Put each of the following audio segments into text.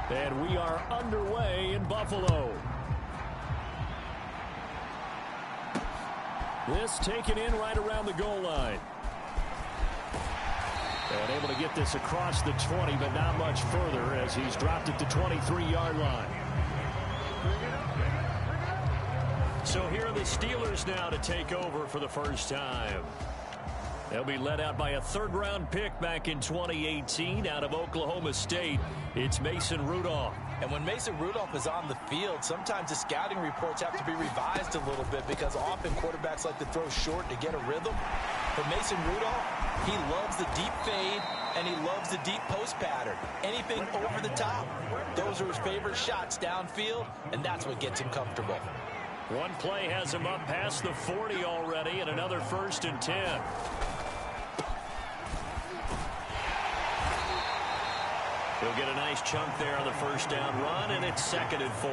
And we are underway in Buffalo. This taken in right around the goal line. And able to get this across the 20, but not much further as he's dropped it to 23-yard line. So here are the Steelers now to take over for the first time. They'll be led out by a third-round pick back in 2018 out of Oklahoma State. It's Mason Rudolph. And when Mason Rudolph is on the field, sometimes the scouting reports have to be revised a little bit because often quarterbacks like to throw short to get a rhythm. But Mason Rudolph, he loves the deep fade, and he loves the deep post pattern. Anything over the top, those are his favorite shots downfield, and that's what gets him comfortable. One play has him up past the 40 already, and another 1st and 10. He'll get a nice chunk there on the first down run, and it's 2nd and 4.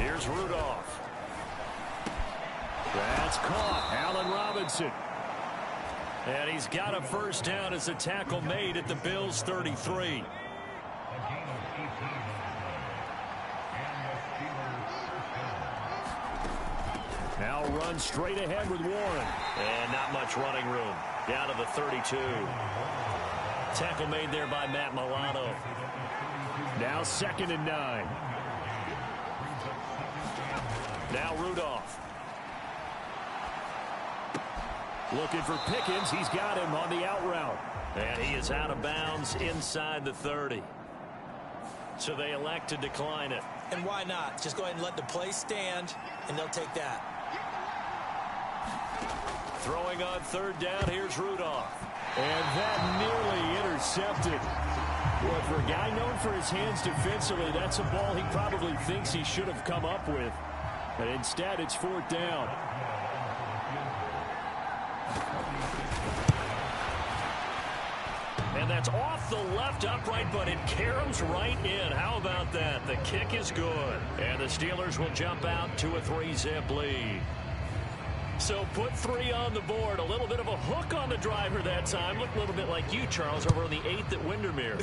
Here's Rudolph. That's caught. Allen Robinson. And he's got a first down as a tackle made at the Bills' 33. Now run straight ahead with Warren. And not much running room. Down to the 32. Tackle made there by Matt Milano. Now 2nd and 9. Now Rudolph. Looking for Pickens. He's got him on the out route. And he is out of bounds inside the 30. So they elect to decline it. And why not? Just go ahead and let the play stand, and they'll take that. Throwing on 3rd down, here's Rudolph. And that nearly intercepted. Well, for a guy known for his hands defensively, that's a ball he probably thinks he should have come up with. But instead, it's 4th down. And that's off the left upright, but it caroms right in. How about that? The kick is good. And the Steelers will jump out to a 3-zip lead. So put 3 on the board. A little bit of a hook on the driver that time. Looked a little bit like you, Charles, over on the 8th at Windermere.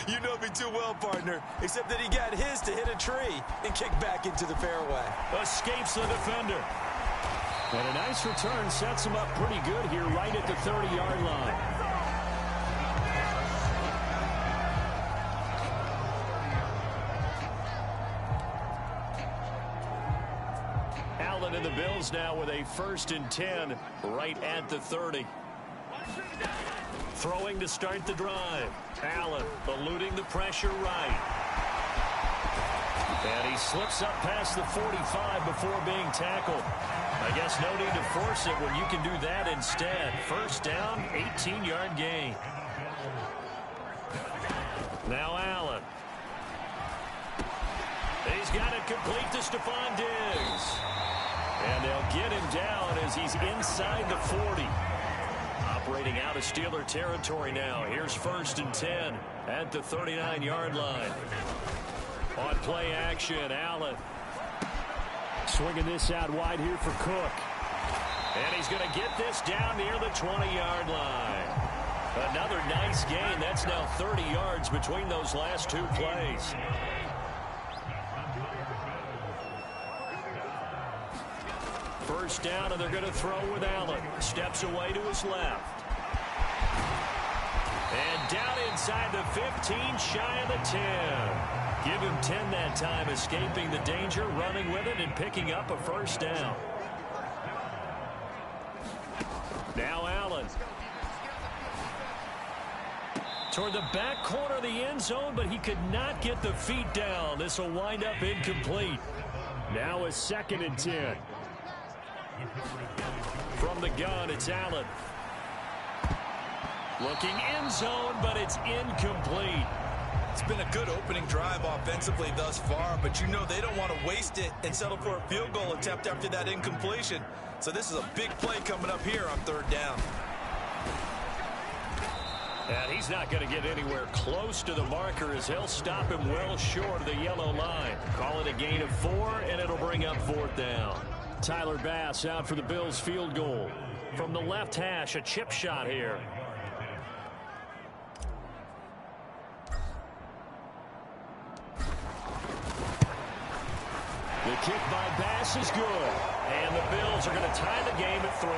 You know me too well, partner. Except that he got his to hit a tree and kick back into the fairway. Escapes the defender. And a nice return sets him up pretty good here right at the 30-yard line. Allen and the Bills now with a 1st and 10 right at the 30. Throwing to start the drive. Allen eluding the pressure right. And he slips up past the 45 before being tackled. I guess no need to force it when you can do that instead. First down, 18-yard gain. Now Allen. He's got it complete to Stephon Diggs. And they'll get him down as he's inside the 40. Operating out of Steeler territory now. Here's 1st and 10 at the 39-yard line. On play action, Allen. Swinging this out wide here for Cook. And he's going to get this down near the 20-yard line. Another nice gain. That's now 30 yards between those last 2 plays. First down, and they're going to throw with Allen. Steps away to his left. And down inside the 15, shy of the 10. Give him 10 that time, escaping the danger, running with it, and picking up a first down. Now Allen. Toward the back corner of the end zone, but he could not get the feet down. This will wind up incomplete. Now a 2nd and 10. From the gun, it's Allen. Looking end zone, but it's incomplete. It's been a good opening drive offensively thus far, but you know they don't want to waste it and settle for a field goal attempt after that incompletion. So this is a big play coming up here on 3rd down. And he's not going to get anywhere close to the marker as he'll stop him well short of the yellow line. Call it a gain of 4, and it'll bring up 4th down. Tyler Bass out for the Bills field goal. From the left hash, a chip shot here. The kick by Bass is good. And the Bills are going to tie the game at 3.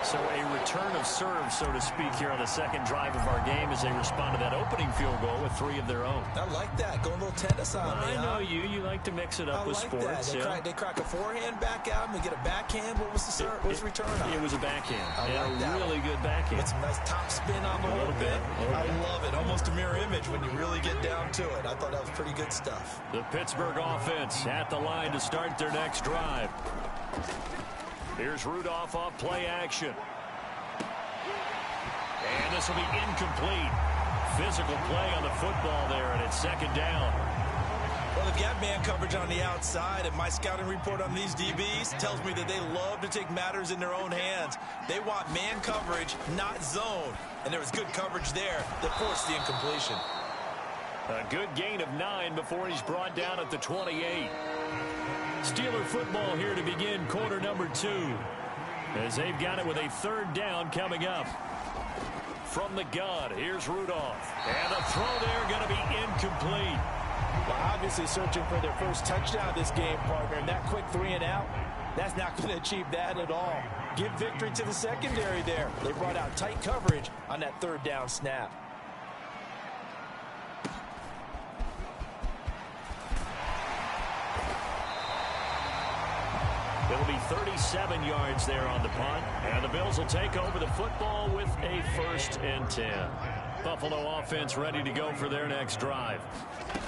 So a return of serve, so to speak, here on the second drive of our game as they respond to that opening field goal with 3 of their own. I like that. Going a little tennis on me. I know you. You like to mix it up with sports. They crack a forehand back out and they get a backhand. What was the serve? What was the return on? It was a backhand. A really good backhand. With some nice top spin on the whole bit. I love it. Almost a mirror image when you really get down to it. I thought that was pretty good stuff. The Pittsburgh offense at the line to start their next drive. Here's Rudolph off play action. And this will be incomplete. Physical play on the football there, and it's second down. Well, they've got man coverage on the outside, and my scouting report on these DBs tells me that they love to take matters in their own hands. They want man coverage, not zone. And there was good coverage there that forced the incompletion. A good gain of 9 before he's brought down at the 28. Steeler football here to begin quarter number 2. As they've got it with a third down coming up. From the gun, here's Rudolph. And the throw there going to be incomplete. Well, obviously searching for their first touchdown this game, partner. And that quick 3 and out, that's not going to achieve that at all. Give victory to the secondary there. They brought out tight coverage on that third down snap. It'll be 37 yards there on the punt. And the Bills will take over the football with a 1st and 10. Buffalo offense ready to go for their next drive.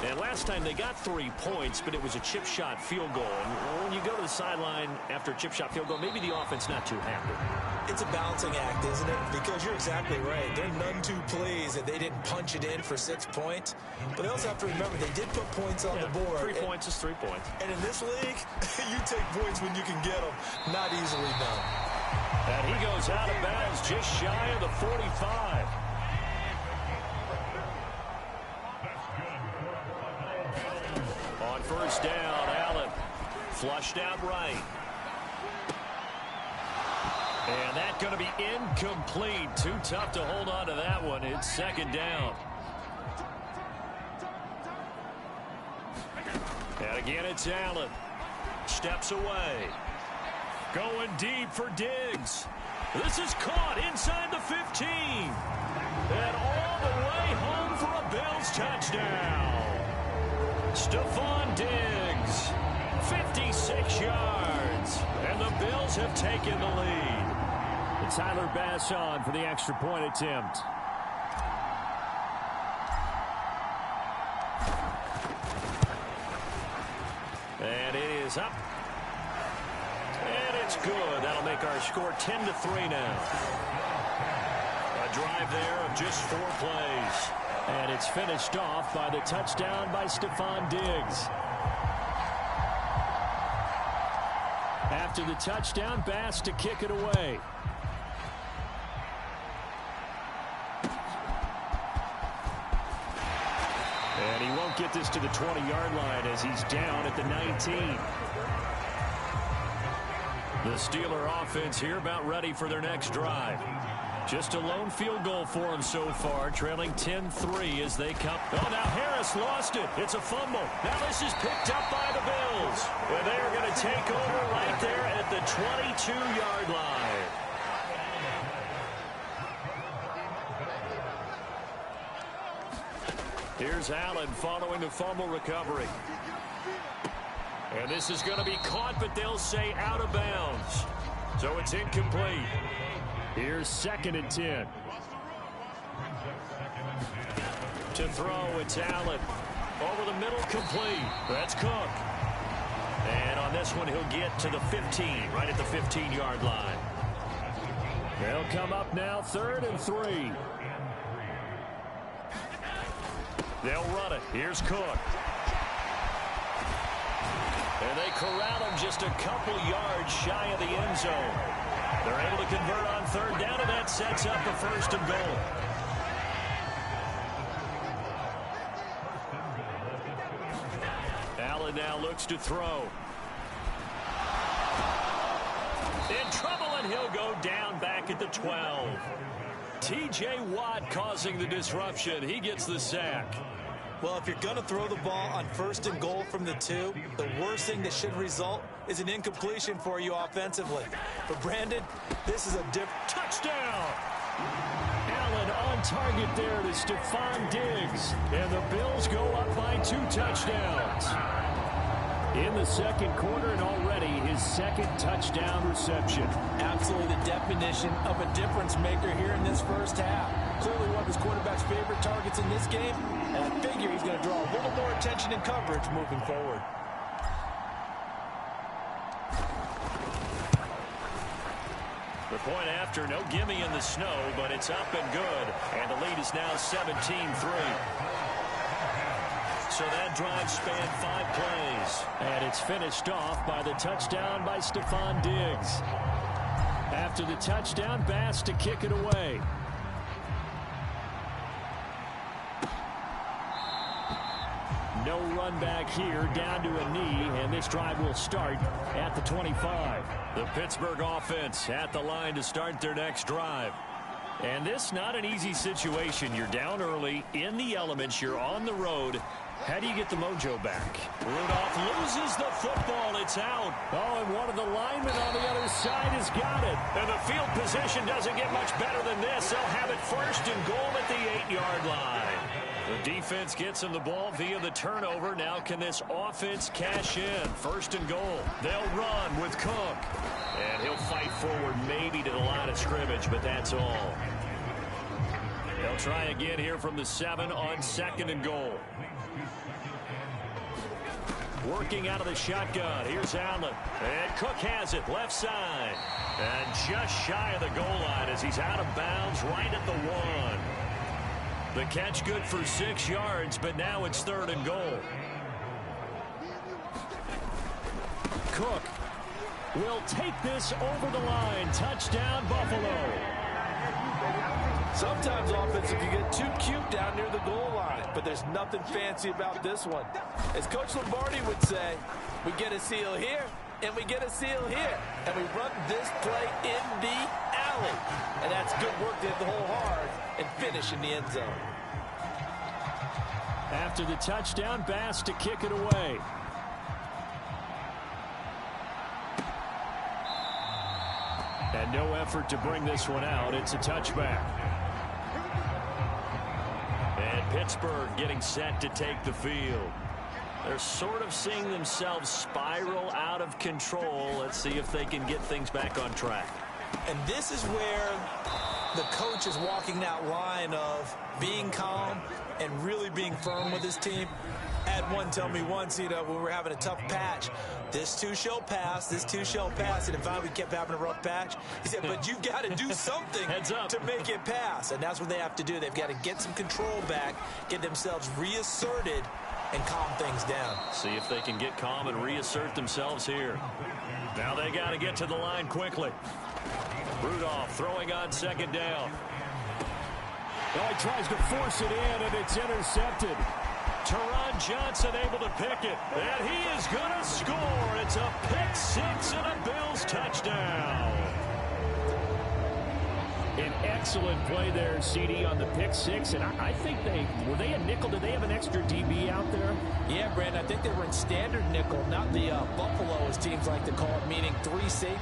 And last time they got 3 points, but it was a chip shot field goal. And when you go to the sideline after a chip shot field goal, maybe the offense not too happy. It's a balancing act, isn't it? Because you're exactly right. They're none too pleased that they didn't punch it in for 6 points. But they also have to remember they did put points on the board. 3 points is 3 points. And in this league, you take points when you can get them. Not easily done. And he goes out of bounds just shy of the 45. On first down, Allen flushed out right. And that's going to be incomplete. Too tough to hold on to that one. It's second down. And again, it's Allen. Steps away. Going deep for Diggs. This is caught inside the 15. And all the way home for a Bills touchdown. Stephon Diggs, 56 yards. And the Bills have taken the lead. And Tyler Bass on for the extra point attempt. And it is up. And it's good. That'll make our score 10-3 now. A drive there of just 4 plays. And it's finished off by the touchdown by Stephon Diggs. After the touchdown, Bass to kick it away. And he won't get this to the 20-yard line as he's down at the 19. The Steeler offense here about ready for their next drive. Just a lone field goal for him so far, trailing 10-3 as they come. Oh, now Harris lost it. It's a fumble. Now this is picked up by the Bills. And they are going to take over right there at the 22-yard line. Here's Allen following the fumble recovery. And this is going to be caught, but they'll say out of bounds. So it's incomplete. Here's 2nd and 10. To throw, it's Allen. Over the middle, complete. That's Cook. And on this one, he'll get to the 15, right at the 15-yard line. They'll come up now, 3rd and 3. They'll run it. Here's Cook. And they corral him just a couple yards shy of the end zone. They're able to convert on 3rd down, and that sets up a 1st and goal. looks to throw. In trouble, and he'll go down back at the 12. T.J. Watt causing the disruption. He gets the sack. Well, if you're going to throw the ball on 1st and goal from the 2, the worst thing that should result is an incompletion for you offensively. But, Brandon, this is a different touchdown. Allen on target there to Stephon Diggs. And the Bills go up by 2 touchdowns. In the second quarter, and already his 2nd touchdown reception. Absolutely the definition of a difference maker here in this first half. Clearly one of his quarterback's favorite targets in this game, and I figure he's going to draw a little more attention and coverage moving forward. The point after, no gimme in the snow, but it's up and good, and the lead is now 17-3. So that drive spanned 5 plays. And it's finished off by the touchdown by Stephon Diggs. After the touchdown, Bass to kick it away. No run back here, down to a knee, and this drive will start at the 25. The Pittsburgh offense at the line to start their next drive. And this not an easy situation. You're down early, in the elements, you're on the road. How do you get the mojo back? Rudolph loses the football. It's out. Oh, and one of the linemen on the other side has got it. And the field position doesn't get much better than this. They'll have it 1st and goal at the 8-yard line. The defense gets him the ball via the turnover. Now can this offense cash in? 1st and goal. They'll run with Cook. And he'll fight forward maybe to the line of scrimmage, but that's all. They'll try again here from the 7 on 2nd and goal. Working out of the shotgun. Here's Allen. And Cook has it. Left side. And just shy of the goal line as he's out of bounds right at the 1. The catch good for 6 yards, but now it's 3rd and goal. Cook will take this over the line. Touchdown, Buffalo. Sometimes offense, if you get too cute down near the goal line, but there's nothing fancy about this one. As Coach Lombardi would say, we get a seal here, and we get a seal here. And we run this play in the alley. And that's good work to hit the hole hard and finish in the end zone. After the touchdown, Bass to kick it away. And no effort to bring this one out. It's a touchback. And Pittsburgh getting set to take the field. They're sort of seeing themselves spiral out of control. Let's see if they can get things back on track. And this is where the coach is walking that line of being calm and really being firm with his team. I had one tell me once, when we were having a tough patch, this too shall pass, this too shall pass. And finally we kept having a rough patch. He said, but you've got to do something to make it pass. And that's what they have to do. They've got to get some control back, get themselves reasserted, and calm things down. See if they can get calm and reassert themselves here. Now they got to get to the line quickly. Rudolph throwing on 2nd down. Oh, he tries to force it in, and it's intercepted. Teron Johnson able to pick it, and he is going to score. It's a pick 6 and a Bills touchdown. An excellent play there, CD, on the pick 6, and I think were they a nickel? Did they have an extra DB out there? Yeah, Brandon, I think they were in standard nickel, not the Buffalo, as teams like to call it, meaning 3 safety.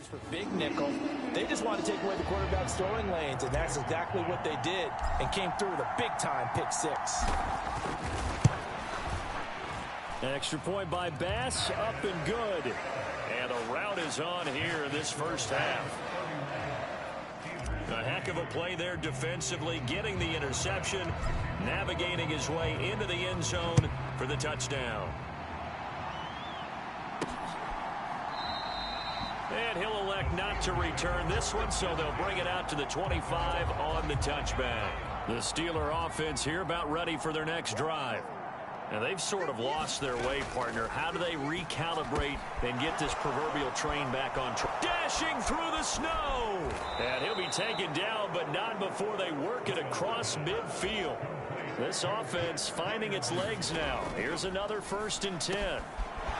For big nickel, they just want to take away the quarterback's throwing lanes, and that's exactly what they did, and came through with a big-time pick 6. An extra point by Bass, up and good. And a route is on here in this first half. A heck of a play there defensively, getting the interception, navigating his way into the end zone for the touchdown. And he'll elect not to return this one, so they'll bring it out to the 25 on the touchback. The Steeler offense here about ready for their next drive. And they've sort of lost their way, partner. How do they recalibrate and get this proverbial train back on track? Dashing through the snow. And he'll be taken down, but not before they work it across midfield. This offense finding its legs now. Here's another 1st and 10.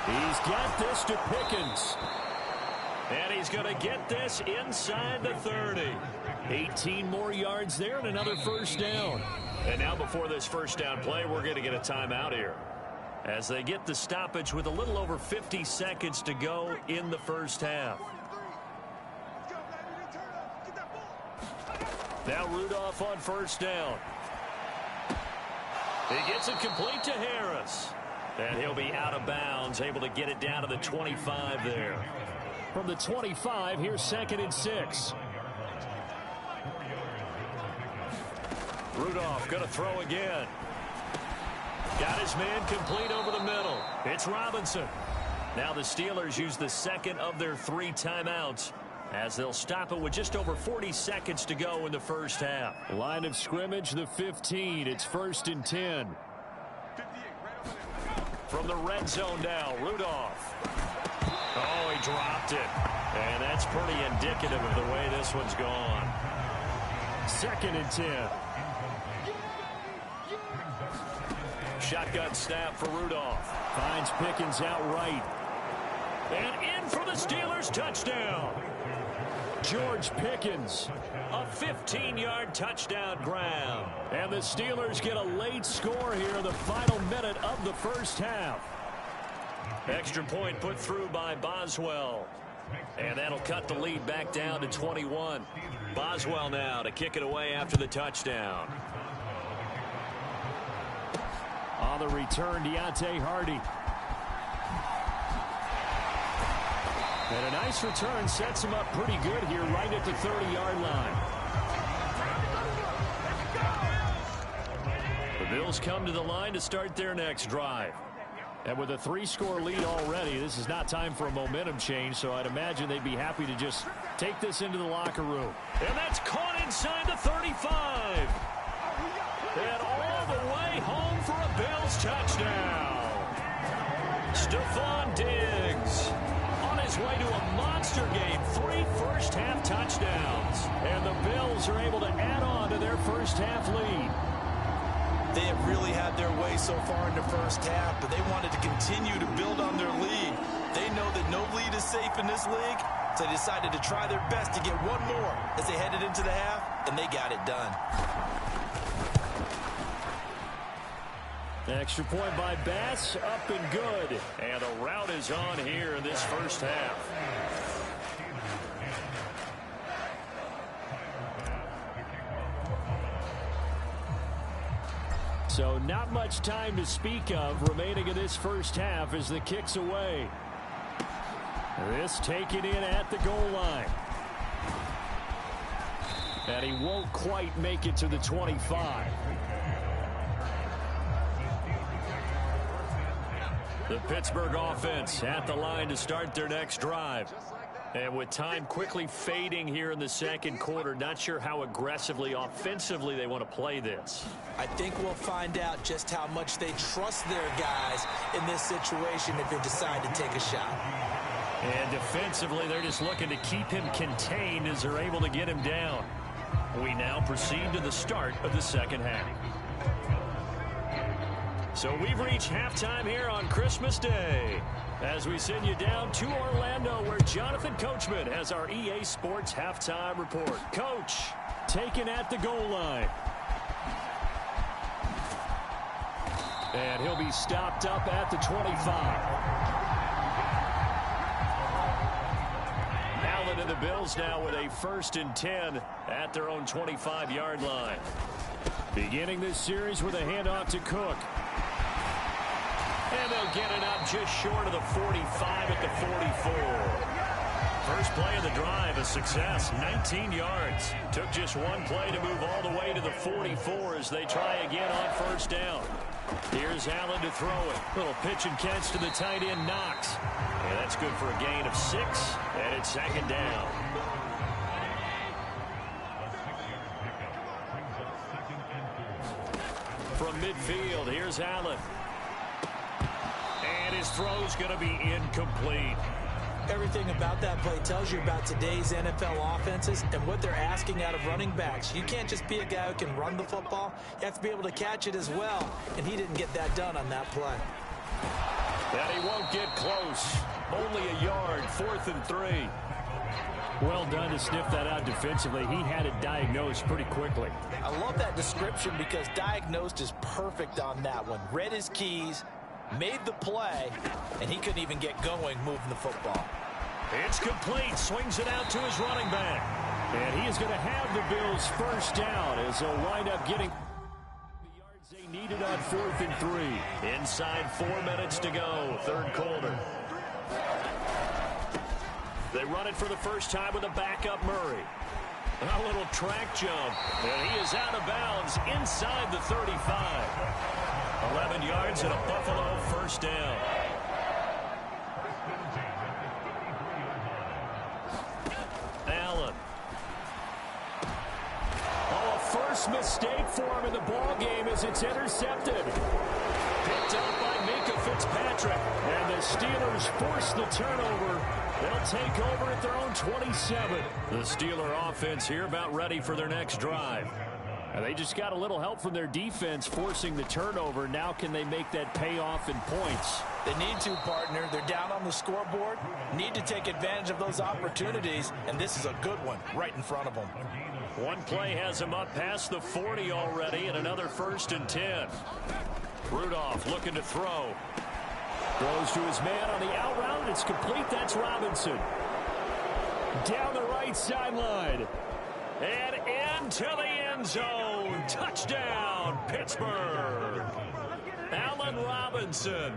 He's got this to Pickens. And he's going to get this inside the 30. 18 more yards there and another 1st down. And now before this 1st down play, we're going to get a timeout here, as they get the stoppage with a little over 50 seconds to go in the 1st half. Now Rudolph on 1st down. He gets it complete to Harris. And he'll be out of bounds, able to get it down to the 25 there. From the 25, here's 2nd and 6. Rudolph going to throw again. Got his man complete over the middle. It's Robinson. Now the Steelers use the 2nd of their 3 timeouts, as they'll stop it with just over 40 seconds to go in the 1st half. Line of scrimmage, the 15. It's 1st and 10. From the red zone now, Rudolph. Oh, he dropped it. And that's pretty indicative of the way this one's gone. 2nd and 10. Shotgun snap for Rudolph. Finds Pickens outright. And in for the Steelers touchdown. George Pickens, a 15-yard touchdown grab. And the Steelers get a late score here in the final minute of the 1st half. Extra point put through by Boswell. And that'll cut the lead back down to 21. Boswell now to kick it away after the touchdown. On the return, Deontay Hardy. And a nice return sets him up pretty good here right at the 30-yard line. The Bills come to the line to start their next drive. And with a 3-score lead already, this is not time for a momentum change, so I'd imagine they'd be happy to just take this into the locker room. And that's caught inside the 35. And all the way home for a Bills touchdown. Stephon Diggs on his way to a monster game. 3 first-half touchdowns. And the Bills are able to add on to their first-half lead. They have really had their way so far in the 1st half, but they wanted to continue to build on their lead. They know that no lead is safe in this league, so they decided to try their best to get one more as they headed into the half, and they got it done. Extra point by Bass, up and good. And the route is on here in this 1st half. So not much time to speak of remaining in this 1st half as the kick's away. This taken in at the goal line. And he won't quite make it to the 25. The Pittsburgh offense at the line to start their next drive. And with time quickly fading here in the 2nd quarter, not sure how aggressively, offensively they want to play this. I think we'll find out just how much they trust their guys in this situation if they decide to take a shot. And defensively, they're just looking to keep him contained as they're able to get him down. We now proceed to the start of the 2nd half. So we've reached halftime here on Christmas Day, as we send you down to Orlando, where Jonathan Coachman has our EA Sports halftime report. Coach, taken at the goal line. And he'll be stopped up at the 25. Allen and the Bills now with a 1st and 10 at their own 25-yard line. Beginning this series with a handoff to Cook. And they'll get it up just short of the 45 at the 44. First play of the drive, a success, 19 yards. Took just one play to move all the way to the 44 as they try again on 1st down. Here's Allen to throw it. Little pitch and catch to the tight end, Knox. And that's good for a gain of 6, and it's 2nd down. From midfield, here's Allen. His throw's going to be incomplete. Everything about that play tells you about today's NFL offenses and what they're asking out of running backs. You can't just be a guy who can run the football. You have to be able to catch it as well, and he didn't get that done on that play. And he won't get close. Only a yard, 4th and 3. Well done to sniff that out defensively. He had it diagnosed pretty quickly. I love that description because diagnosed is perfect on that one. Read his keys, made the play, and he couldn't even get going moving the football. It's complete. Swings it out to his running back. And he is going to have the Bills first down as they'll wind up getting the yards they needed on 4th and 3. Inside 4 minutes to go, 3rd quarter. They run it for the first time with a backup Murray. A little track jump, and he is out of bounds inside the 35. 11 yards and a Buffalo first down. Allen. Oh, a first mistake for him in the ball game as it's intercepted. Picked up by Minka Fitzpatrick. And the Steelers force the turnover. They'll take over at their own 27. The Steeler offense here about ready for their next drive. And they just got a little help from their defense forcing the turnover. Now can they make that pay off in points? They need to, partner. They're down on the scoreboard. Need to take advantage of those opportunities, and this is a good one right in front of them. One play has him up past the 40 already, and another 1st and 10. Rudolph looking to throw. Throws to his man on the out route. It's complete. That's Robinson. Down the right sideline. And into the end zone. Touchdown, Pittsburgh. Allen Robinson,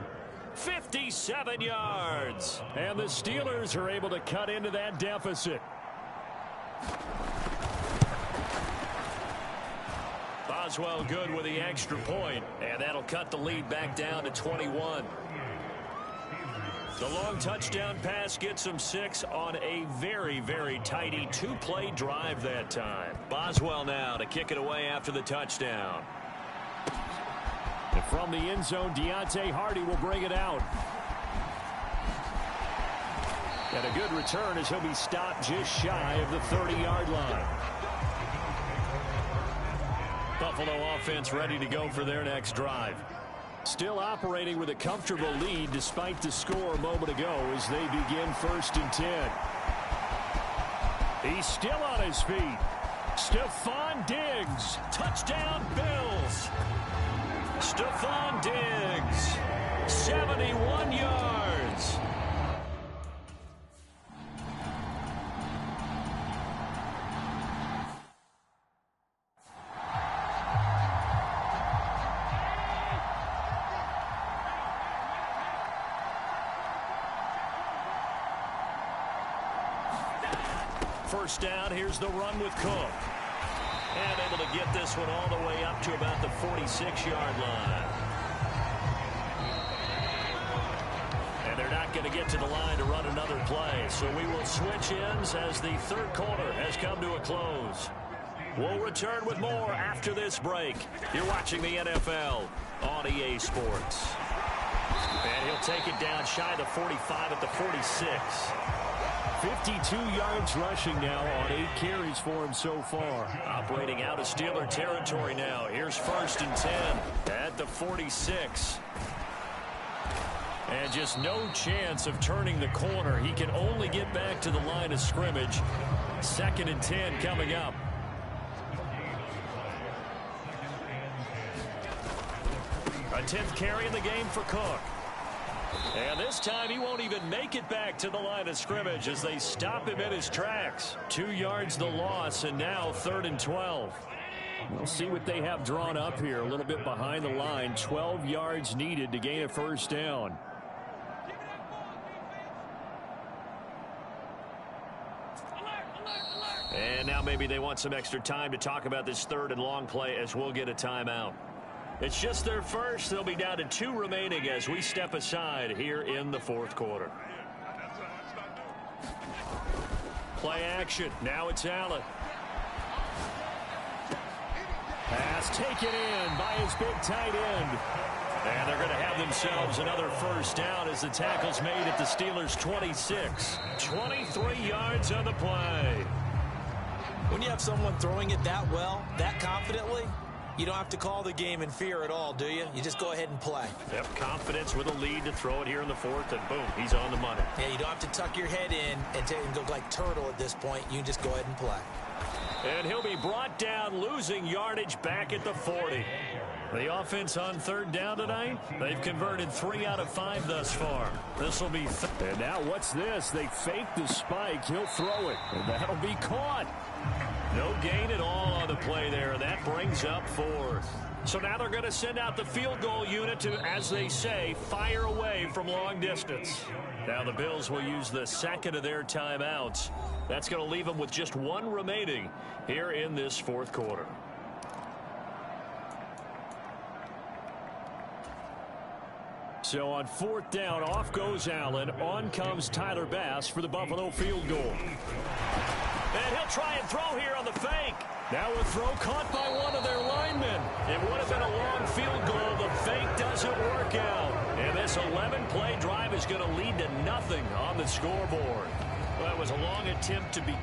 57 yards. And the Steelers are able to cut into that deficit. Boswell good with the extra point, and that'll cut the lead back down to 21. The long touchdown pass gets them 6 on a very, very tidy 2-play drive that time. Boswell now to kick it away after the touchdown. And from the end zone, Deontay Hardy will bring it out. And a good return as he'll be stopped just shy of the 30-yard line. Buffalo offense ready to go for their next drive. Still operating with a comfortable lead despite the score a moment ago as they begin 1st and 10. He's still on his feet. Stephon Diggs. Touchdown Bills. Stephon Diggs. 71 yards. First down, here's the run with Cook. And able to get this one all the way up to about the 46-yard line. And they're not going to get to the line to run another play. So we will switch ends as the 3rd quarter has come to a close. We'll return with more after this break. You're watching the NFL on EA Sports. And he'll take it down shy of the 45 at the 46. 52 yards rushing now on 8 carries for him so far. Operating out of Steeler territory now. Here's 1st and 10 at the 46. And just no chance of turning the corner. He can only get back to the line of scrimmage. 2nd and 10 coming up. A 10th carry in the game for Cook. And this time he won't even make it back to the line of scrimmage as they stop him in his tracks. 2 yards the loss, and now 3rd and 12. We'll see what they have drawn up here. A little bit behind the line. 12 yards needed to gain a first down. And now maybe they want some extra time to talk about this 3rd and long play as we'll get a timeout. It's just their first. They'll be down to 2 remaining as we step aside here in the 4th quarter. Play action. Now it's Allen. Pass taken in by his big tight end. And they're going to have themselves another first down as the tackle's made at the Steelers' 26. 23 yards on the play. When you have someone throwing it that well, that confidently, you don't have to call the game in fear at all, do you? You just go ahead and play. Yep, confidence with a lead to throw it here in the fourth, and boom, he's on the money. Yeah, you don't have to tuck your head in and go like turtle at this point. You can just go ahead and play. And he'll be brought down, losing yardage back at the 40. The offense on third down tonight, they've converted 3 out of 5 thus far. This will be... And now what's this? They fake the spike. He'll throw it, and that'll be caught. No gain at all on the play there. That brings up 4th. So now they're going to send out the field goal unit to, as they say, fire away from long distance. Now the Bills will use the second of their timeouts. That's going to leave them with just 1 remaining here in this fourth quarter. So on 4th down, off goes Allen. On comes Tyler Bass for the Buffalo field goal. And he'll try and throw here on the fake. Now a throw caught by one of their linemen. It would have been a long field goal. The fake doesn't work out. And this 11-play drive is going to lead to nothing on the scoreboard. Well, that was a long attempt to be...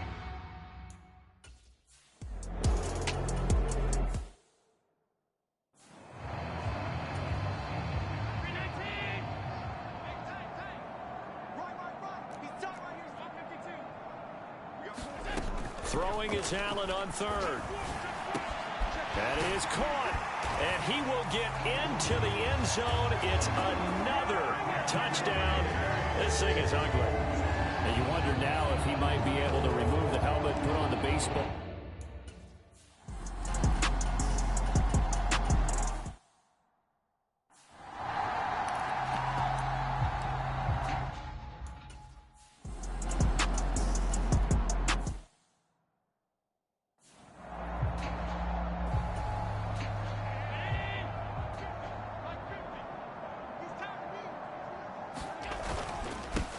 Throwing is Allen on third. That is caught. And he will get into the end zone. It's another touchdown. This thing is ugly. And you wonder now if he might be able to remove the helmet, put on the baseball.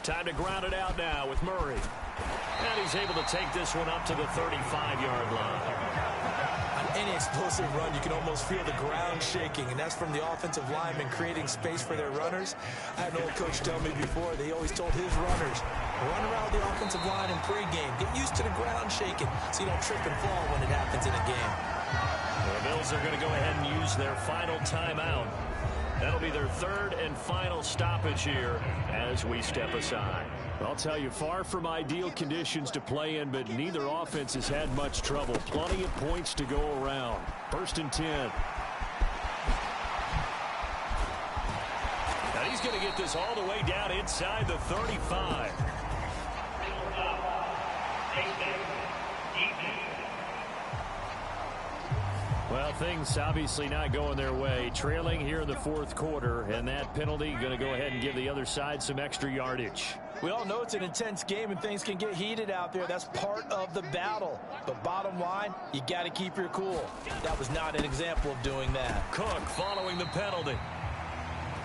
Time to ground it out now with Murray. And he's able to take this one up to the 35-yard line. On any explosive run, you can almost feel the ground shaking, and that's from the offensive linemen creating space for their runners. I had an old coach tell me before, they always told his runners, run around the offensive line in pregame. Get used to the ground shaking so you don't trip and fall when it happens in a game. The Bills are going to go ahead and use their final timeout. That'll be their third and final stoppage here as we step aside. I'll tell you, far from ideal conditions to play in, but neither offense has had much trouble. Plenty of points to go around. 1st and 10. Now he's going to get this all the way down inside the 35. Well, things obviously not going their way. Trailing here in the fourth quarter, and that penalty going to go ahead and give the other side some extra yardage. We all know it's an intense game and things can get heated out there. That's part of the battle. But bottom line, you got to keep your cool. That was not an example of doing that. Cook following the penalty.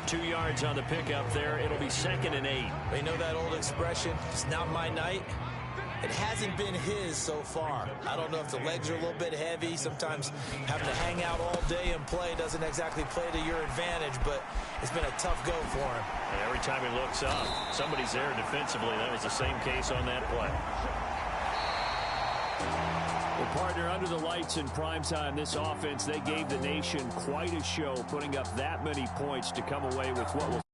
2 yards on the pickup there. It'll be 2nd and 8. They know that old expression, it's not my night. It hasn't been his so far. I don't know if the legs are a little bit heavy. Sometimes having to hang out all day and play doesn't exactly play to your advantage, but it's been a tough go for him. And every time he looks up, somebody's there defensively. That was the same case on that play. Well, partner, under the lights in primetime, this offense, they gave the nation quite a show, putting up that many points to come away with what will